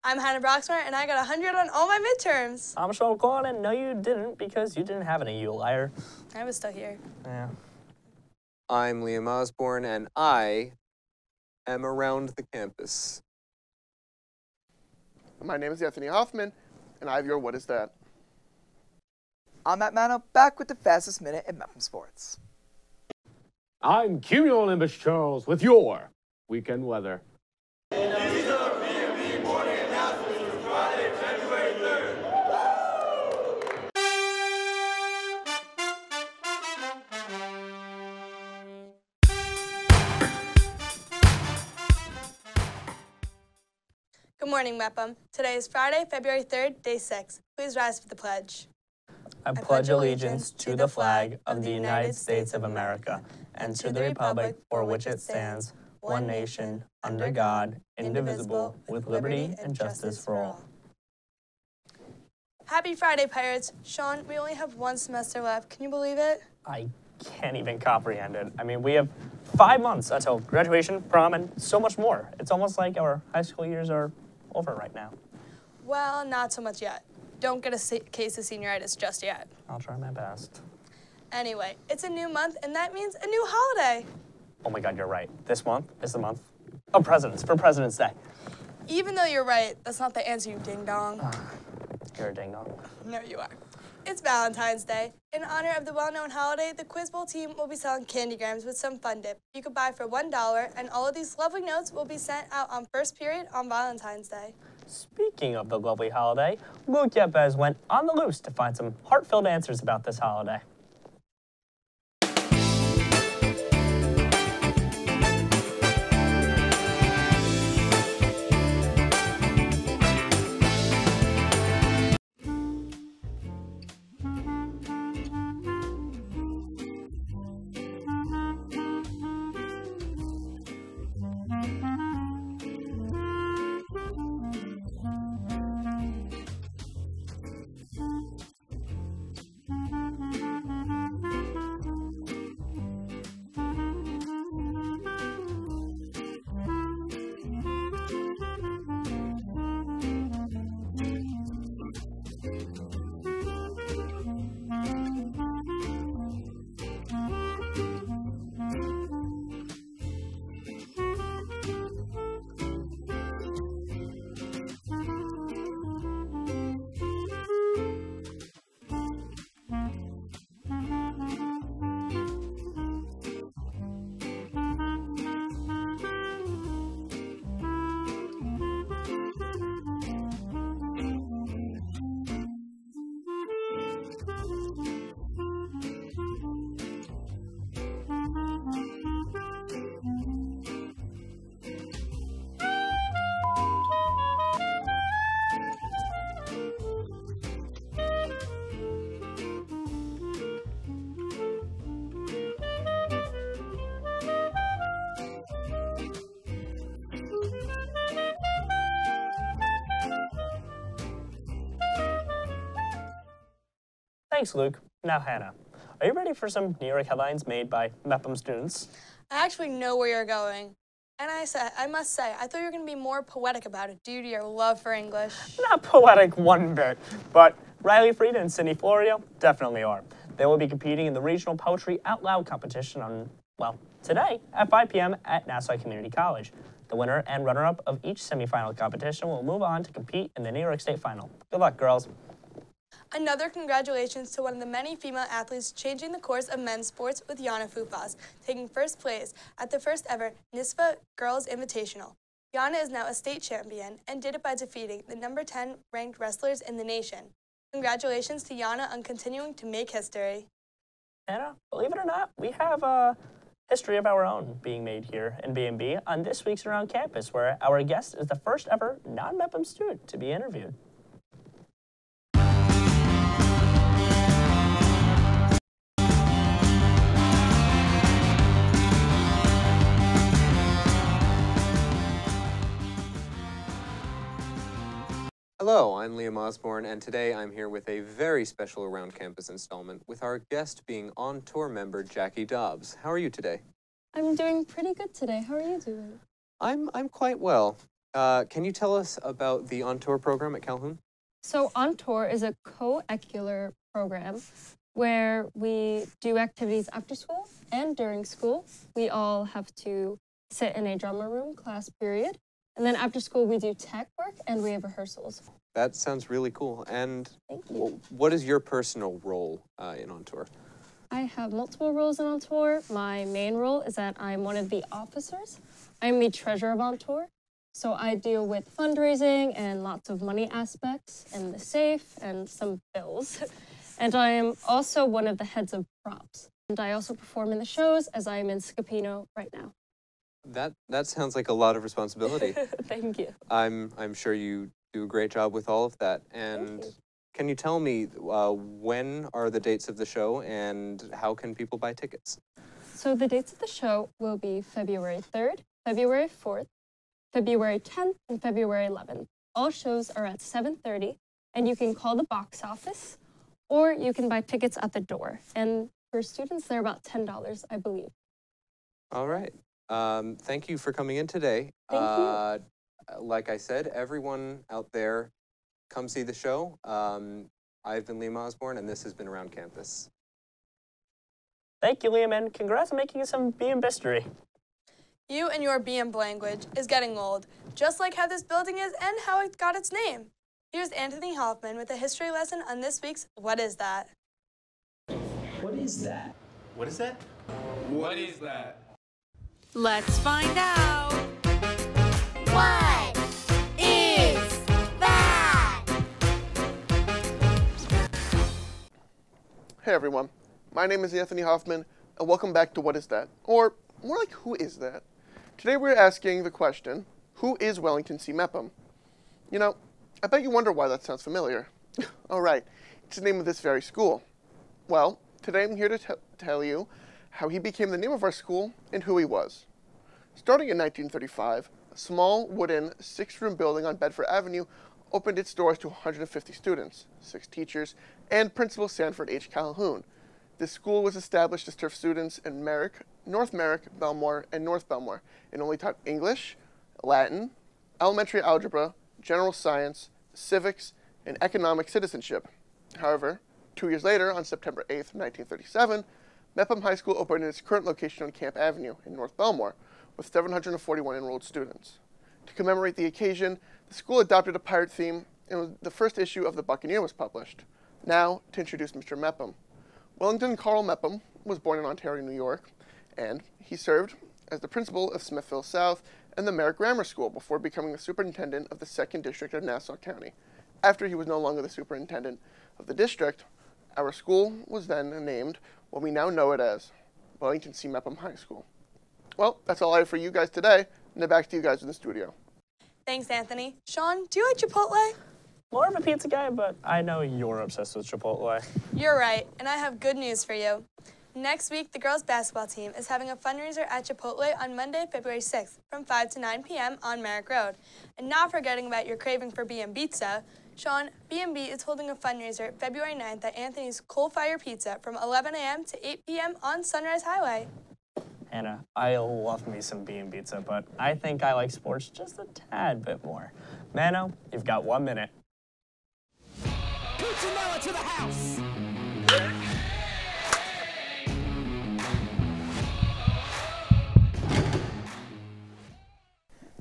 I'm Hannah Broxmar, and I got 100 on all my midterms. I'm Sean McClellan, and no, you didn't, because you didn't have any, you liar. I was still here. Yeah. I'm Liam Osborne, and I am around the campus. My name is Anthony Hoffman, and I have your What Is That? I'm Matt Mano, back with the fastest minute in Mepham Sports. I'm Cumulonimbus Charles with your weekend weather. These are BMB morning announcements for Friday, February 3rd. Good morning, Mepham. Today is Friday, February 3rd, day 6. Please rise for the pledge. I pledge allegiance to the flag of the United States of America and to the republic for which it stands, one nation, under God, indivisible, with liberty and justice for all. Happy Friday, Pirates. Sean, we only have one semester left. Can you believe it? I can't even comprehend it. I mean, we have 5 months until graduation, prom, and so much more. It's almost like our high school years are over right now. Well, not so much yet. Don't get a case of senioritis just yet. I'll try my best. Anyway, it's a new month, and that means a new holiday. Oh my God, you're right. This month is the month of presidents, for President's Day. Even though you're right, that's not the answer, you ding-dong. You're a ding-dong. No, you are. It's Valentine's Day. In honor of the well-known holiday, the Quiz Bowl team will be selling candygrams with some fun dip. You could buy for $1, and all of these lovely notes will be sent out on first period on Valentine's Day. Speaking of the lovely holiday, Luke Yepes went on the loose to find some heart-filled answers about this holiday. Thanks, Luke. Now, Hannah, are you ready for some New York headlines made by Mepham students? I actually know where you're going. And I must say, I thought you were going to be more poetic about it due to your love for English. Not poetic one bit, but Riley Frieda and Cindy Florio definitely are. They will be competing in the Regional Poetry Out Loud competition on, well, today at 5 p.m. at Nassau Community College. The winner and runner-up of each semifinal competition will move on to compete in the New York State Final. Good luck, girls. Another congratulations to one of the many female athletes changing the course of men's sports with Yana Fufas, taking first place at the first ever NISFA Girls Invitational. Yana is now a state champion and did it by defeating the number 10 ranked wrestlers in the nation. Congratulations to Yana on continuing to make history. Anna, believe it or not, we have a history of our own being made here in BMB on this week's Around Campus, where our guest is the first ever non-Mepham student to be interviewed. Hello, I'm Liam Osborne, and today I'm here with a very special Around Campus installment with our guest being on-tour member Jackie Dobbs. How are you today? I'm doing pretty good today. How are you doing? I'm quite well. Can you tell us about the On Tour program at Calhoun? So On Tour is a co-curricular program where we do activities after school and during school. We all have to sit in a drummer room class period. And then after school, we do tech work and we have rehearsals. That sounds really cool. And Thank you. what is your personal role in On Tour? I have multiple roles in On Tour. My main role is that I'm one of the officers. I'm the treasurer of On Tour. So I deal with fundraising and lots of money aspects and the safe and some bills. And I am also one of the heads of props. And I also perform in the shows as I am in Scapino right now. That sounds like a lot of responsibility. Thank you. I'm sure you do a great job with all of that. And can you tell me when are the dates of the show and how can people buy tickets? So the dates of the show will be February 3rd, February 4th, February 10th, and February 11th. All shows are at 7:30, and you can call the box office or you can buy tickets at the door. And for students, they're about $10, I believe. All right. Thank you for coming in today. Thank you. Like I said, everyone out there, come see the show. I've been Liam Osborne, and this has been Around Campus. Thank you, Liam, and congrats on making some BM history. You and your BM language is getting old, just like how this building is and how it got its name. Here's Anthony Hoffman with a history lesson on this week's What Is That? What is that? What is that? What is that? Let's find out. What is that? Hey everyone, my name is Anthony Hoffman, and welcome back to What Is That? Or more like, who is that? Today we're asking the question, who is Wellington C. Mepham? You know, I bet you wonder why that sounds familiar. All right, it's the name of this very school. Well, today I'm here to tell you how he became the name of our school and who he was. Starting in 1935, a small wooden 6-room building on Bedford Avenue opened its doors to 150 students, 6 teachers, and Principal Sanford H. Calhoun. This school was established to serve students in Merrick, North Merrick, Bellmore, and North Bellmore, and only taught English, Latin, elementary algebra, general science, civics, and economic citizenship. However, 2 years later, on September 8th, 1937, Mepham High School opened in its current location on Camp Avenue in North Bellmore, with 741 enrolled students. To commemorate the occasion, the school adopted a pirate theme, and the first issue of the Buccaneer was published. Now, to introduce Mr. Mepham. Wellington Carl Mepham was born in Ontario, New York, and he served as the principal of Smithville South and the Merrick Grammar School before becoming the superintendent of the 2nd District of Nassau County. After he was no longer the superintendent of the district, our school was then named what we now know it as, Wellington C. Mepham High School. Well, that's all I have for you guys today, and then back to you guys in the studio. Thanks, Anthony. Sean, do you like Chipotle? More of a pizza guy, but I know you're obsessed with Chipotle. You're right, and I have good news for you. Next week, the girls' basketball team is having a fundraiser at Chipotle on Monday, February 6th from 5 to 9 p.m. on Merrick Road. And not forgetting about your craving for BM Pizza, Sean, BMB is holding a fundraiser February 9th at Anthony's Coal Fire Pizza from 11 a.m. to 8 p.m. on Sunrise Highway. Hannah, I love me some BM pizza, but I think I like sports just a tad bit more. Mano, you've got 1 minute. Puccinella to the house.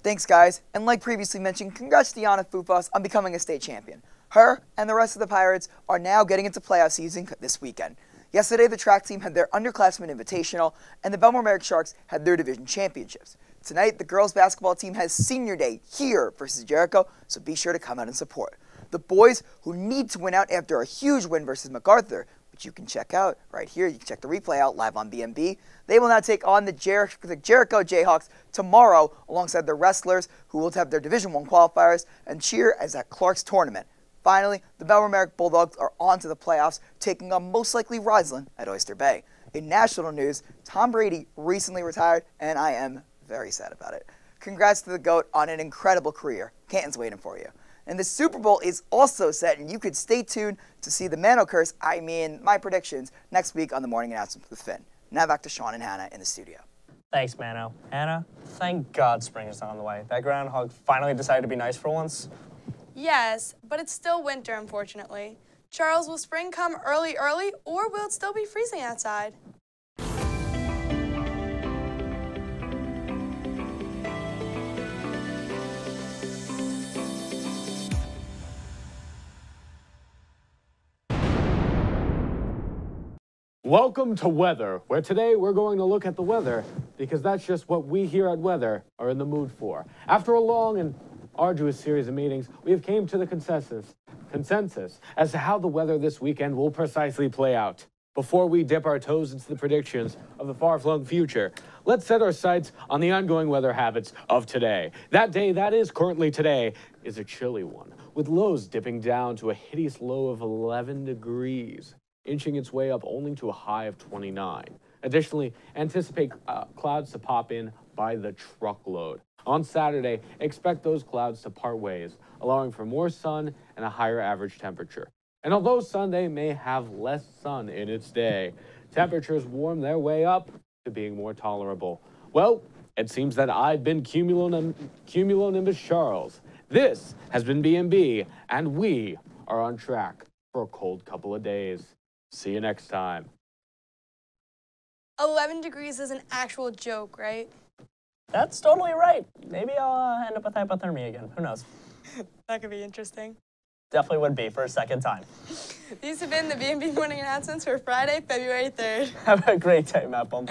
Thanks, guys, and like previously mentioned, congrats to Yana Fufas on becoming a state champion. Her and the rest of the Pirates are now getting into playoff season this weekend. Yesterday, the track team had their underclassmen invitational, and the Bellmore-Merrick Sharks had their division championships. Tonight, the girls' basketball team has senior day here versus Jericho, so be sure to come out and support. The boys, who need to win out after a huge win versus MacArthur, which you can check out right here, you can check the replay out live on BMB, they will now take on the Jericho Jayhawks tomorrow alongside the Wrestlers, who will have their Division I qualifiers and cheer as at Clark's tournament. Finally, the Bellmore-Merrick Bulldogs are on to the playoffs, taking on most likely Riseland at Oyster Bay. In national news, Tom Brady recently retired, and I am very sad about it. Congrats to the GOAT on an incredible career. Canton's waiting for you. And the Super Bowl is also set, and you could stay tuned to see the Mano Curse, my predictions, next week on the morning announcement with Finn. Now back to Sean and Hannah in the studio. Thanks, Mano. Anna, thank God spring is on the way. That groundhog finally decided to be nice for once. Yes, but it's still winter, unfortunately. Charles, will spring come early, or will it still be freezing outside? Welcome to Weather, where today we're going to look at the weather because that's just what we here at Weather are in the mood for. After a long and arduous series of meetings, we have came to the consensus as to how the weather this weekend will precisely play out. Before we dip our toes into the predictions of the far-flung future, let's set our sights on the ongoing weather habits of today. That day that is currently today is a chilly one, with lows dipping down to a hideous low of 11 degrees. Inching its way up only to a high of 29. Additionally, anticipate clouds to pop in by the truckload. On Saturday, expect those clouds to part ways, allowing for more sun and a higher average temperature. And although Sunday may have less sun in its day, temperatures warm their way up to being more tolerable. Well, it seems that I've been Cumulonimbus Charles. This has been BMB, and we are on track for a cold couple of days. See you next time. 11 degrees is an actual joke, right? That's totally right. Maybe I'll end up with hypothermia again. Who knows? That could be interesting. Definitely would be for a second time. These have been the BMB morning announcements for Friday, February 3rd. Have a great day, Mepham.